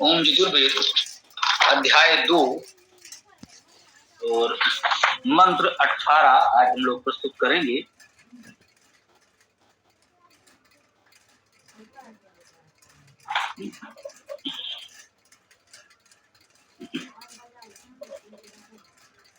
ओम यजुर्वेद अध्याय 2 और मंत्र 18 आज हम लोग प्रस्तुत करेंगे।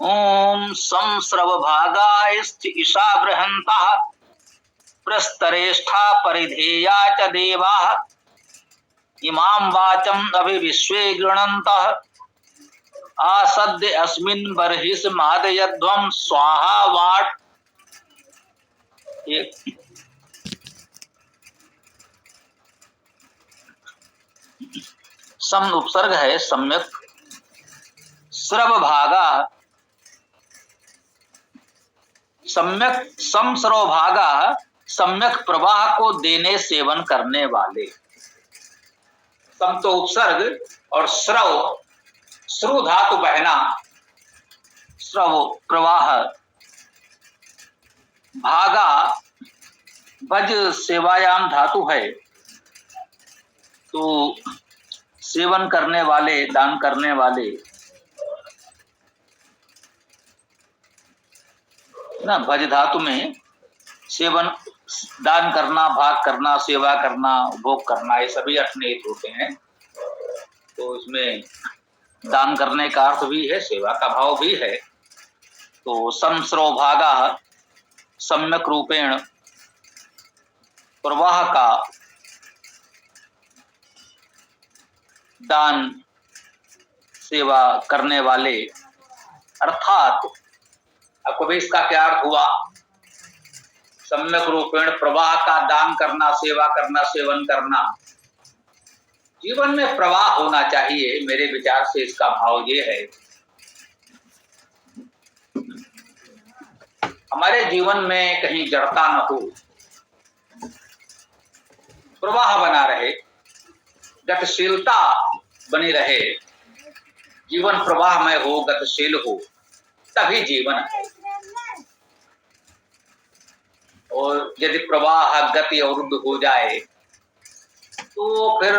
ओम संस्रवभागायश्च ईशा बृहन्तः प्रस्तरेष्ठा परिधेया च देवाः इमां वाचम् अभिविश्वे गृणन्तः आसद्य अस्मिन् बर्हिष मादयध्वं स्वाहा वाट। सम उपसर्ग है सम्यक स्रव भागा सम्यक समस्रव भागा सम्यक प्रवाह को देने सेवन करने वाले। सम तो उपसर्ग और स्रव श्रु धातु बहना स्रव प्रवाह भागा भज सेवायाम धातु है तो सेवन करने वाले दान करने वाले ना। भज धातु में सेवन दान करना भाग करना सेवा करना भोग करना ये सभी अर्थ निहित होते हैं। तो इसमें दान करने का अर्थ भी है सेवा का भाव भी है। तो संस्रो भागा सम्यक रूपेण प्रवाह का दान सेवा करने वाले अर्थात आपको भी इसका क्या अर्थ हुआ। सम्यक रूपेण प्रवाह का दान करना सेवा करना सेवन करना जीवन में प्रवाह होना चाहिए। मेरे विचार से इसका भाव ये है हमारे जीवन में कहीं जड़ता न हो प्रवाह बना रहे गतिशीलता बनी रहे जीवन प्रवाहमय हो गतिशील हो तभी जीवन है। और यदि प्रवाह गति अवरुद्ध हो जाए तो फिर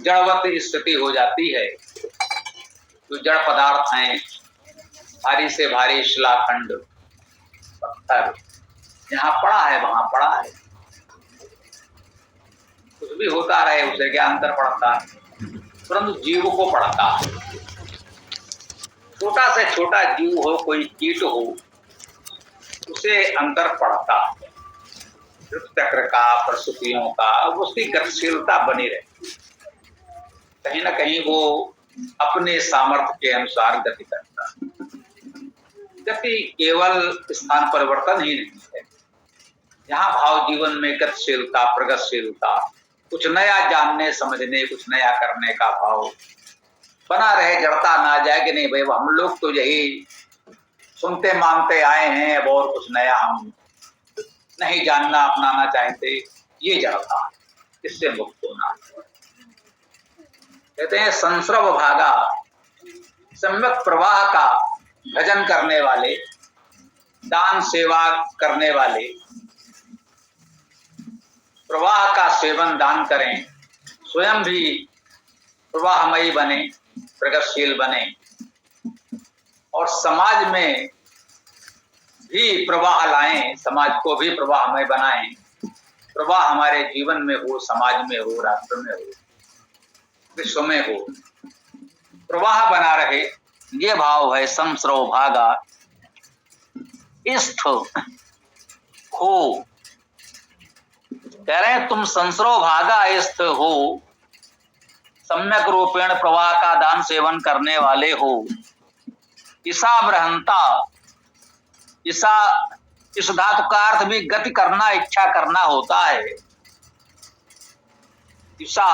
जड़वत स्थिति हो जाती है। तो जड़ पदार्थ हैं भारी से भारी शिलाखंड पत्थर यहाँ पड़ा है वहां पड़ा है कुछ भी होता रहे उसे क्या अंतर पड़ता है परंतु जीव को पड़ता है। छोटा से छोटा जीव हो कोई कीट हो उसे अंतर पड़ता है। चक्र का प्रसूतियों का उसकी गतिशीलता बनी रहे कहीं ना कहीं वो अपने सामर्थ्य के अनुसार गति करता है। गति केवल स्थान परिवर्तन ही नहीं है। यहाँ भाव जीवन में गतिशीलता प्रगतिशीलता कुछ नया जानने समझने कुछ नया करने का भाव बना रहे। जड़ता ना जाए कि नहीं भाई हम लोग तो यही सुनते मानते आए हैं अब और कुछ नया हम नहीं जानना अपनाना चाहते ये जड़ता इससे मुक्त होना। कहते हैं संस्रव भागा सम्यक प्रवाह का भजन करने वाले दान सेवा करने वाले प्रवाह का सेवन दान करें स्वयं भी प्रवाहमयी बने प्रगतिशील बने और समाज में भी प्रवाह लाएं समाज को भी प्रवाहमय बनाएं। प्रवाह हमारे जीवन में हो समाज में हो राष्ट्र में हो विश्व में हो प्रवाह बना रहे ये भाव है। संस्रव भागा इष्ट हो कह रहे हैं तुम संस्रव भागा इष्ट हो सम्यक रूपेण प्रवाह का दान सेवन करने वाले हो। ईशा बृहंता ईशा इस धातु का अर्थ भी गति करना इच्छा करना होता है। ईशा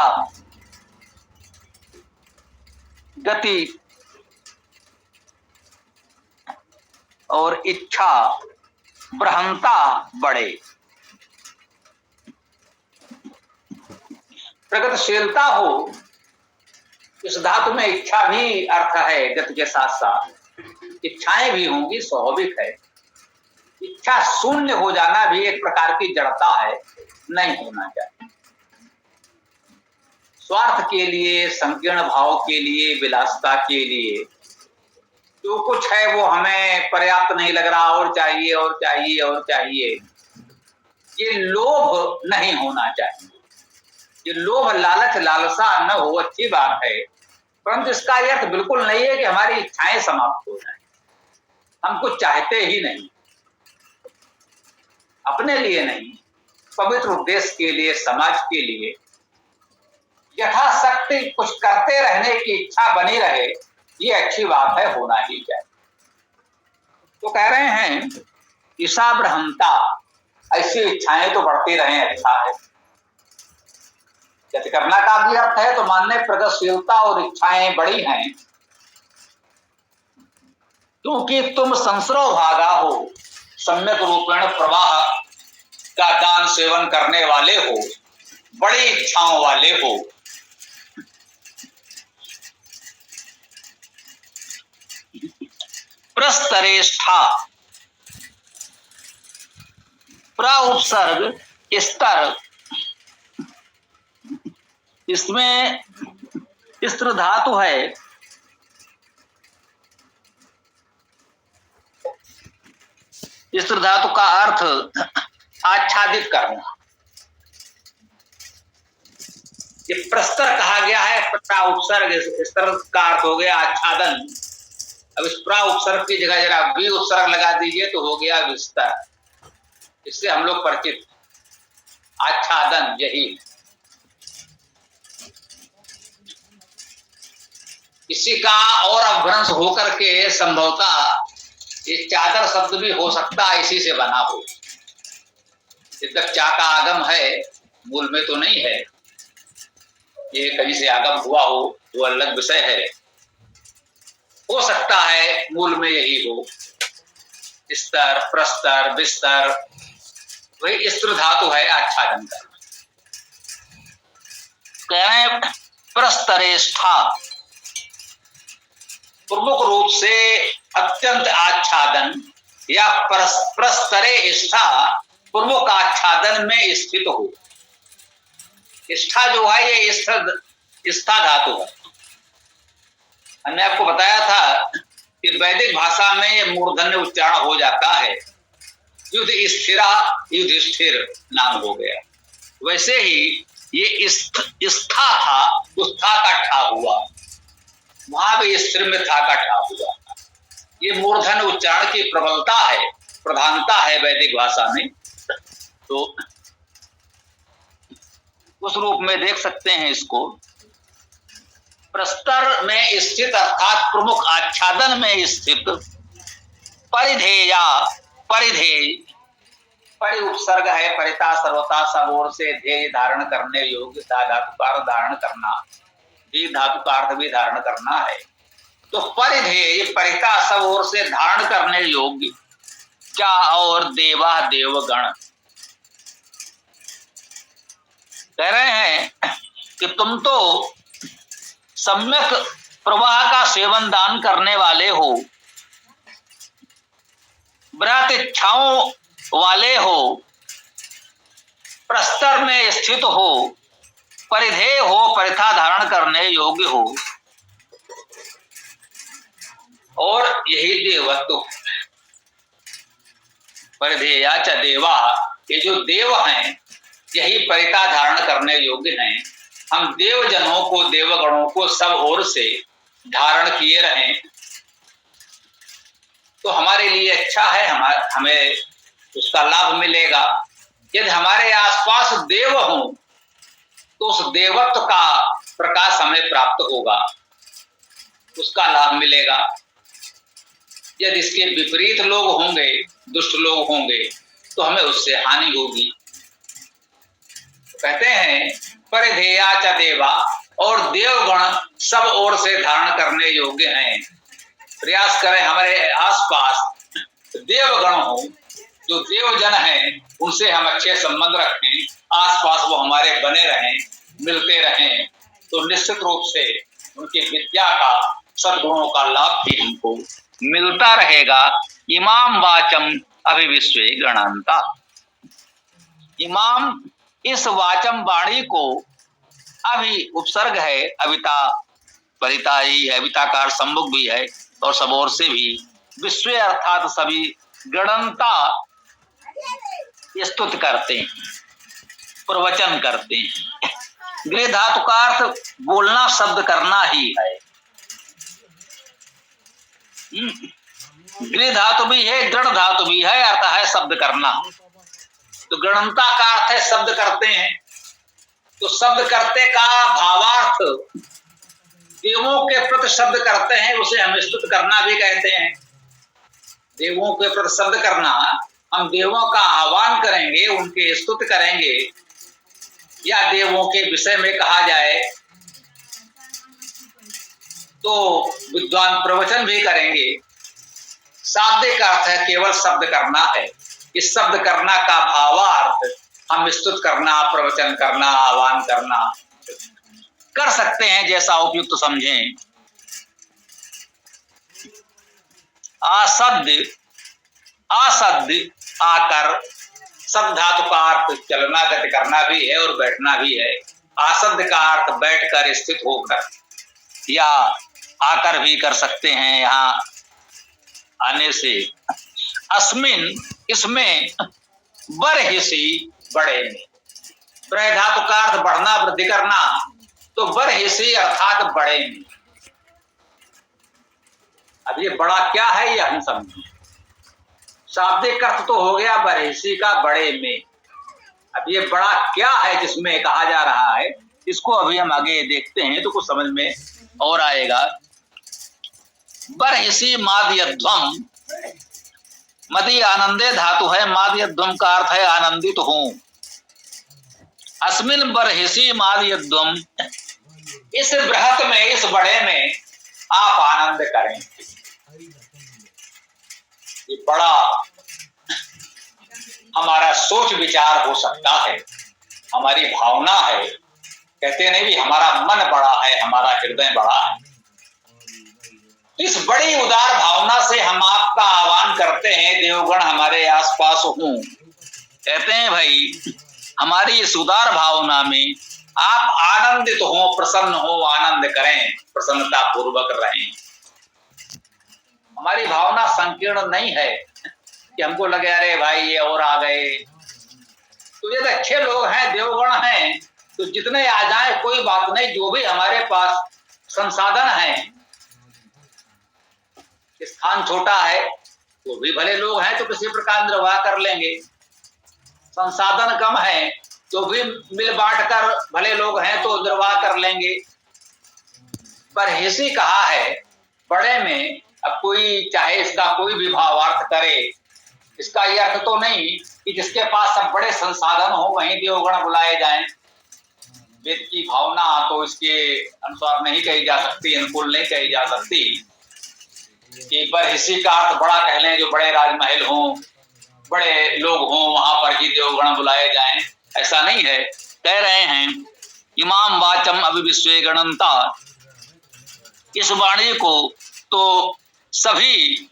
गति और इच्छा बृहंता बड़े प्रगतिशीलता हो। इस धातु में इच्छा भी अर्थ है गति के साथ साथ इच्छाएं भी होंगी स्वाभाविक है। इच्छा शून्य हो जाना भी एक प्रकार की जड़ता है नहीं होना चाहिए। स्वार्थ के लिए, संकीर्ण भाव के लिए, विलासिता के लिए जो कुछ है वो हमें पर्याप्त नहीं लग रहा, और चाहिए और चाहिए और चाहिए। ये लोभ नहीं होना चाहिए। ये लोभ, लालच, लालसा न हो, अच्छी बात है, परंतु इसका ये अर्थ बिल्कुल नहीं है कि हमारी इच्छाएं समाप्त हो जाए। हम कुछ चाहते ही नहीं, अपने लिए नहीं, पवित्र उद्देश्य के लिए, समाज के लिए यथाशक्ति कुछ करते रहने की इच्छा बनी रहे, ये अच्छी बात है, होना ही चाहिए। तो कह रहे हैं ईशा ब्रह्मता, ऐसी इच्छाएं तो बढ़ती रहें, अच्छा है। यदि करना का भी अर्थ है तो मानने प्रगतिशीलता और इच्छाएं बड़ी हैं, क्योंकि तुम संसरो भागा हो, सम्यक रूपेण प्रवाह का दान सेवन करने वाले हो, बड़ी इच्छाओं वाले हो। प्रस्तरेष्ठा, प्र उपसर्ग स्तर, इसमें स्त्र धातु है। स्त्र धातु का अर्थ आच्छादित करना। ये प्रस्तर कहा गया है, प्रा उपसर्ग, स्तर का अर्थ हो गया आच्छादन। अब इस प्रा उपसर्ग की जगह जरा वी उपसर्ग लगा दीजिए तो हो गया विस्तार। इससे हम लोग परिचित। आच्छादन, यही इसी का और अपभ्रंश होकर के संभवतः ये चादर शब्द भी हो सकता है, इसी से बना हो। जब तक चा का आगम है, मूल में तो नहीं है, ये कहीं से आगम हुआ हो वो अलग विषय है। हो सकता है मूल में यही हो। स्तर, प्रस्तर, बिस्तर, वही स्त्र धातु है, आच्छादन करना। कह रहे हैं प्रस्तरेष्ठा, प्रमुख रूप से अत्यंत आच्छादन या प्रस्तरे स्था, प्रमुख आच्छादन में स्थित हो। स्था जो है ये स्था धातु है। हमने आपको बताया था कि वैदिक भाषा में ये मूर्धन्य उच्चारण हो जाता है। युद्ध स्थिरा, युधिष्ठिर नाम हो गया। वैसे ही ये स्था था, उस था का ठा हुआ, वहां भी स्थिर में था का ठा हुआ। ये मूर्धन्य उच्चारण की प्रबलता है, प्रधानता है वैदिक भाषा में। तो उस रूप में देख सकते हैं इसको। प्रस्तर में स्थित अर्थात प्रमुख आच्छादन में स्थित। परिधेया, परिधेय, परि उपसर्ग है, परिता सर्वता, सब ओर से ध्येय धारण करने योग्य, धातु का अर्थ धारण करना, भी धातु का अर्थ भी धारण करना है। तो परिधेय, परिता सब ओर से धारण करने योग्य, क्या और देवा देवगण। कह रहे हैं कि तुम तो सम्यक प्रवाह का सेवन दान करने वाले हो, बृहत इच्छाओं वाले हो, प्रस्तर में स्थित हो, परिधेय हो, परिथा धारण करने योग्य हो, और यही देवत्व। परिधेया च देवा, ये जो देव हैं यही परिता धारण करने योग्य हैं। हम देवजनों को, देवगणों को सब ओर से धारण किए रहें तो हमारे लिए अच्छा है, हमें उसका लाभ मिलेगा। यदि हमारे आसपास देव हों तो उस देवत्व का प्रकाश हमें प्राप्त होगा, उसका लाभ मिलेगा। यदि इसके विपरीत लोग होंगे, दुष्ट लोग होंगे, तो हमें उससे हानि होगी। कहते हैं परिधेया च देवा, और देवगण सब ओर से धारण करने योग्य हैं। प्रयास करें हमारे आसपास देवगण हो, जो देवजन हैं उनसे हम अच्छे संबंध रखें, आसपास वो हमारे बने रहें, मिलते रहें, तो निश्चित रूप से उनकी विद्या का, सद्गुणों का लाभ भी हमको मिलता रहेगा। इमाम वाचम अभिविश्वे गणांता, इमाम इस वाचम वाणी को अभी उपसर्ग है, अविता परिता ही है, अविताकार सम्मुख भी है और सब ओर से भी। विश्व अर्थात सभी गणनता स्तुत करते हैं, प्रवचन करते हैं। गृह धातु का अर्थ बोलना, शब्द करना ही है। गृह धातु भी है, गण धातु भी है, अर्थ है शब्द करना। तो गणनता का अर्थ है शब्द करते हैं। तो शब्द करते का भावार्थ देवों के प्रति शब्द करते हैं, उसे हम स्तुत करना भी कहते हैं। देवों के प्रति शब्द करना, हम देवों का आह्वान करेंगे, उनके स्तुत करेंगे, या देवों के विषय में कहा जाए तो विद्वान प्रवचन भी करेंगे। शाब्दिक अर्थ है केवल शब्द करना है। इस शब्द करना का भावार्थ हम स्तुत करना, प्रवचन करना, आह्वान करना कर सकते हैं, जैसा उपयुक्त समझें। आसद्य, आसद्य आकर, शब्द धातु का अर्थ चलना, गति करना भी है और बैठना भी है। आसद्य का अर्थ बैठकर, स्थित होकर, या आकर भी कर सकते हैं, यहाँ आने से। अस्मिन, इसमें, बरहिसी, बड़े में। ब्रह धातु का अर्थ बढ़ना, वृद्धि करना, तो बरहिसी अर्थात बड़े में। अब ये बड़ा क्या है ये हम समझें। शाब्दिक अर्थ तो हो गया बरहिसी का, बड़े में। अब ये बड़ा क्या है जिसमें कहा जा रहा है, इसको अभी हम आगे देखते हैं तो कुछ समझ में और आएगा। बरहिसी मादयध्वम, मदी आनंदे धातु है, मादयध्वम का अर्थ है आनंदित हूं। अस्मिन बरहिसी मादयध्वम, इस बृहत में, इस बड़े में आप आनंद करें। ये बड़ा हमारा सोच विचार हो सकता है, हमारी भावना है। कहते नहीं भी हमारा मन बड़ा है, हमारा हृदय बड़ा है। इस बड़ी उदार भावना से हम आपका आह्वान करते हैं, देवगण हमारे आसपास हों। कहते हैं भाई हमारी इस उदार भावना में आप आनंदित हो, प्रसन्न हो, आनंद करें, प्रसन्नता पूर्वक रहें। हमारी भावना संकीर्ण नहीं है कि हमको लगे अरे भाई ये और आ गए। तो ये अच्छे लोग हैं, देवगण हैं, तो जितने आ जाए कोई बात नहीं। जो भी हमारे पास संसाधन है, स्थान छोटा है तो भी भले लोग हैं तो किसी प्रकार निर्वाह कर लेंगे। संसाधन कम है तो भी मिल बांट कर भले लोग हैं तो निर्वाह कर लेंगे। पर हिसी कहा है बड़े में। अब कोई चाहे इसका कोई भी भावार्थ करे, इसका यह अर्थ तो नहीं कि जिसके पास सब बड़े संसाधन हो वहीं देवगण बुलाए जाएं। वेद की भावना तो इसके अनुसार नहीं कही जा सकती, अनुकूल नहीं कही जा सकती कि पर हिसी का अर्थ बड़ा कह लें, जो बड़े राजमहल हों, बड़े लोग हों, वहां पर ही देवगण बुलाए जाएं। ऐसा नहीं है। कह रहे हैं इमाम वाचम अभिविश्वे गणंता, इस वाणी को तो सभी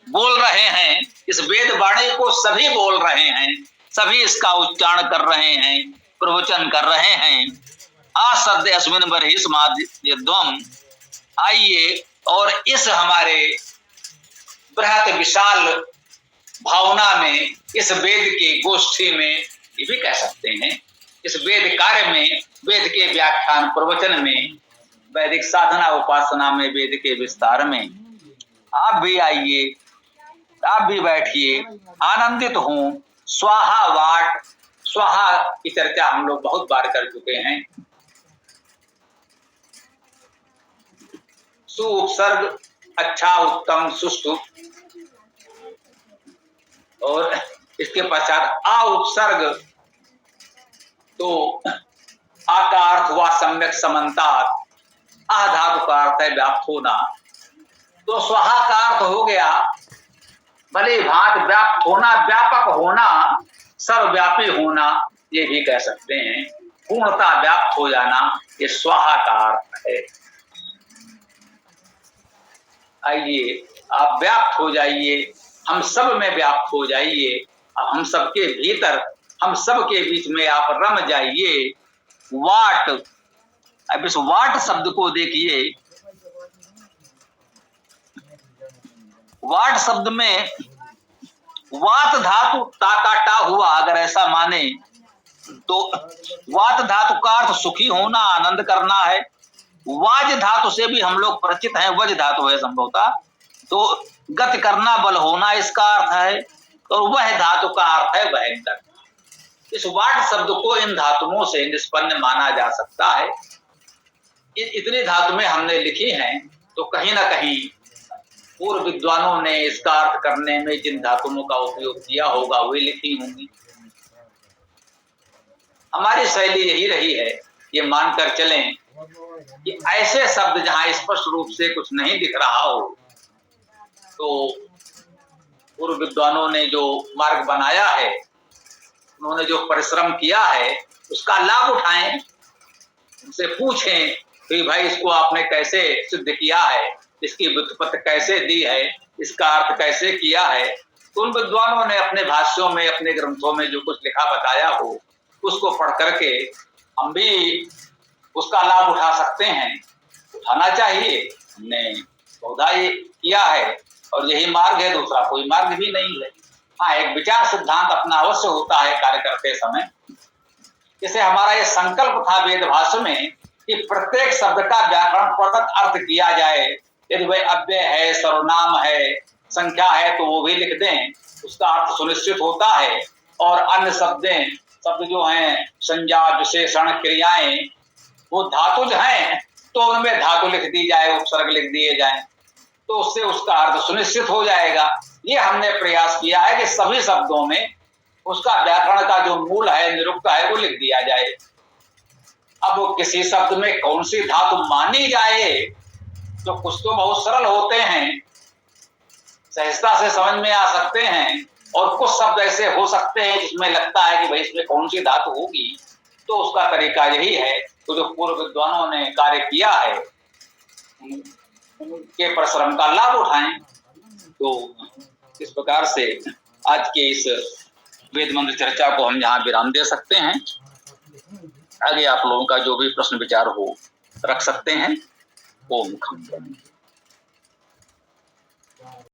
बोल रहे हैं, इस वेद वाणी को सभी बोल रहे हैं, सभी इसका उच्चारण कर रहे हैं, प्रवचन कर रहे हैं। आसद्य अस्मिन बरहिस माद्यध्वम, आइए और इस हमारे बृहत विशाल भावना में, इस वेद के गोष्ठी में, ये भी कह सकते हैं इस वेद कार्य में, वेद के व्याख्यान प्रवचन में, वैदिक साधना उपासना में, वेद के विस्तार में आप भी आइए, आप भी बैठिए, आनंदित हों। स्वाहा वाट, स्वाहा की चर्चा हम लोग बहुत बार कर चुके हैं। सु उपसर्ग अच्छा, उत्तम, सुष्टु, और इसके पश्चात आ उपसर्ग तो आकार हुआ सम्यक समन्ता, आ धातु का अर्थ है व्याप्त होना। तो स्वाहा का अर्थ हो गया भले भांत व्याप्त होना, व्यापक होना, सर्वव्यापी होना, ये भी कह सकते हैं। पूर्णता व्याप्त हो जाना, ये स्वाहा का अर्थ है। आइए आप व्याप्त हो जाइए, हम सब में व्याप्त हो जाइए, हम सबके भीतर, हम सबके बीच में आप रम जाइए। वाट अब इस वाट शब्द को देखिए, वाट शब्द में वात धातु ता का टा हुआ, अगर ऐसा माने तो वात धातु का अर्थ सुखी होना, आनंद करना है। वाज धातु से भी हम लोग परिचित हैं, वज धातु है संभवतः, तो गति करना, बल होना इसका अर्थ है, और वह धातु का अर्थ है भयंकर। इस वाट शब्द को इन धातुओं से निष्पन्न माना जा सकता है। इतनी धातुएं हमने लिखी हैं, तो कहीं ना कहीं पूर्व विद्वानों ने इसका अर्थ करने में जिन धातुओं का उपयोग किया होगा वे लिखी होंगी। हमारी शैली यही रही है, ये मानकर चलें कि ऐसे शब्द जहां स्पष्ट रूप से कुछ नहीं दिख रहा हो, तो पूर्व विद्वानों ने जो मार्ग बनाया है, उन्होंने जो परिश्रम किया है, उसका लाभ उठाएं, उनसे पूछें कि भाई इसको आपने कैसे सिद्ध किया है, इसकी व्युत्पत्ति कैसे दी है, इसका अर्थ कैसे किया है। तो उन विद्वानों ने अपने भाष्यों में, अपने ग्रंथों में जो कुछ लिखा बताया हो, उसको पढ़ करके हम भी उसका लाभ उठा सकते हैं, उठाना चाहिए। हमने बहुधा ये किया है और यही मार्ग है, दूसरा कोई मार्ग भी नहीं है। हाँ, एक विचार सिद्धांत अपना अवश्य होता है कार्य करते समय। जैसे हमारा ये संकल्प था वेद भाष्य में कि प्रत्येक शब्द का व्याकरण परक अर्थ किया जाए। यदि वह अव्यय है, सर्वनाम है, संख्या है, तो वो भी लिख दें, उसका अर्थ सुनिश्चित होता है। और अन्य शब्द जो हैं, संज्ञा, विशेषण, क्रियाएं, वो धातुज हैं, तो उनमें धातु लिख दी जाए, उपसर्ग लिख दिए जाए, तो उससे उसका अर्थ सुनिश्चित हो जाएगा। ये हमने प्रयास किया है कि सभी शब्दों में उसका व्याकरण का जो मूल है, निरुक्त है, वो लिख दिया जाए। अब वो किसी शब्द में कौन सी धातु मानी जाए, तो कुछ तो बहुत सरल होते हैं, सहजता से समझ में आ सकते हैं, और कुछ शब्द ऐसे हो सकते हैं जिसमें लगता है कि भाई इसमें कौन सी धातु होगी। तो उसका तरीका यही है, तो जो पूर्व विद्वानों ने कार्य किया है उनके परिश्रम का लाभ उठाएं। तो इस प्रकार से आज के इस वेद मंत्र चर्चा को हम यहाँ विराम दे सकते हैं। आगे आप लोगों का जो भी प्रश्न विचार हो रख सकते हैं। ओम खम।